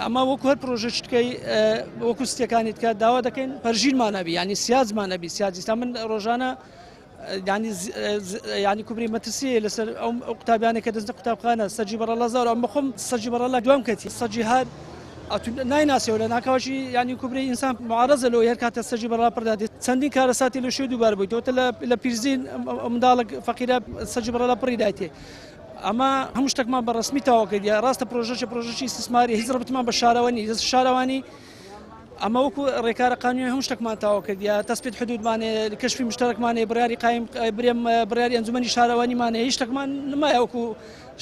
ئەمە وەکو هەر پرۆژەکەی وەکو ستەکانی تکە داوا دەکەین پەرژینمان نەبی ینی سیازمان نەبی سیازیستا من ڕۆژانە ینی کوبری مەترسی لەسەر ئەو قوتابیانێک کە دەستە قوتابخانە سەرجی بەڕەڵەزار ئەم بەخۆم سەرجی بەڕەڵە دوام کەتی سەرجی هەر نایناسیەوە لە ناکەوەشی ینی کوبری ئینسان معارەزە لەوە هەر کاتە سەرجی بەڕا پڕدادێت چەندین کارەساتی لە شوێ دووبار بوویتەوە لە پیرزین منداڵک فەقیرە سەرجی بەڕەڵا پڕی دایتێ ئەمە هەموو شتێکمان بە ڕسمی تاوا کردی ڕاستە پرۆژەی استثماری هیچ ڕبتمان بە شارەوەنی شارەوانی ئەمە وەکو ڕێکارە قانونی هەموو شتێکمان تاوا کردی تەسبیت حدودمانێ کەشفی مشتەرەکمانێ بڕیاری قایم برێم بڕیاری ئەنجومەنی شارەوانیمانێ هیچ شتێکمان نمایە وەکو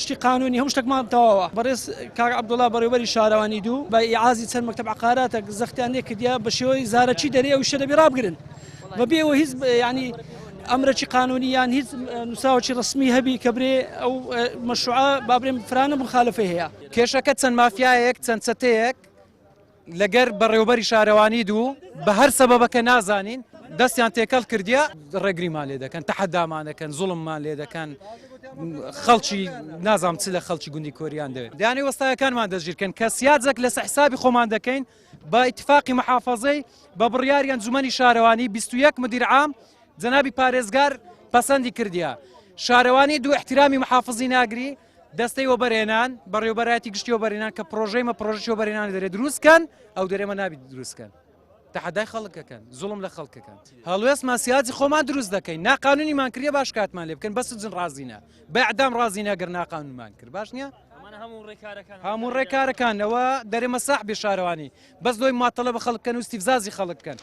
شتی قانونی هەموو شتێکمان تەواوە بەڕێز کاک عەبدوڵڵا بەڕێوەبەری شارەوانی دوو بە ئیعازی چەند مەکتەب عقاراتە زەختیان لێ کردیا بە شێوەی زارەچی دەرێ ئەو شتە دەبێ ڕابگرن بەبێەوە هیچ ینی ئەمرەی قانونی یان هیچ نووساوەی ڕسمی هەبی کە برێ ئەو مەشروعە بابرێم فرانە مخالفەی هەیە کێشەکە چەند مافیایەک چەند چەتەیەک لەگەر بەڕێوەبەری شارەوانی دوو بە هەر سەبەبەکە نازانین دەستیان تێکەڵ کردیا ڕێگریمان لێ دەکەن تەحەدامان دەکەن زوڵممان لێ دەکەن خەڵکی نازام چ لە خەڵکی گوندی کۆریان دەوێت دەیانێ وەستایەکانمان دەستگیرکەن کە سیادزێک لەسەر حسابی خۆمان دەکەین بە ئیتفاقی محافەزەی بە بڕیاری ئەنجومەنی شارەوانی 21 مدیر عام جەنابی پارێزگار پەسەندی کردیا شارەوانی دوو احترامی محافظی ناگری دەستەی وەبەرهێنان بەڕێوەبەرایەتی گشتی وەبەرهێنان کە پرۆژەی وەبەرهێنان دەرێت دروستکەن ئەو دەرێمە نابێت دروستکەن تەحەدای خەڵکەکەن زوڵم لە خەڵکەکەن هەڵوێستمان سیاسی خۆمان دروست دەکەین ناقانونیمان کردێ باش کاتمان لێ بکەن بەس جن ڕازینە بە ئەعدام ڕازینە گەر ناقانونمان کرد باش نییە هەموو ڕێکارەکانەوە دەرێمە ساحبی شارەوانی بەس دۆی ماتەڵە بە خەڵکەن و استیفزازی خەڵک بکەن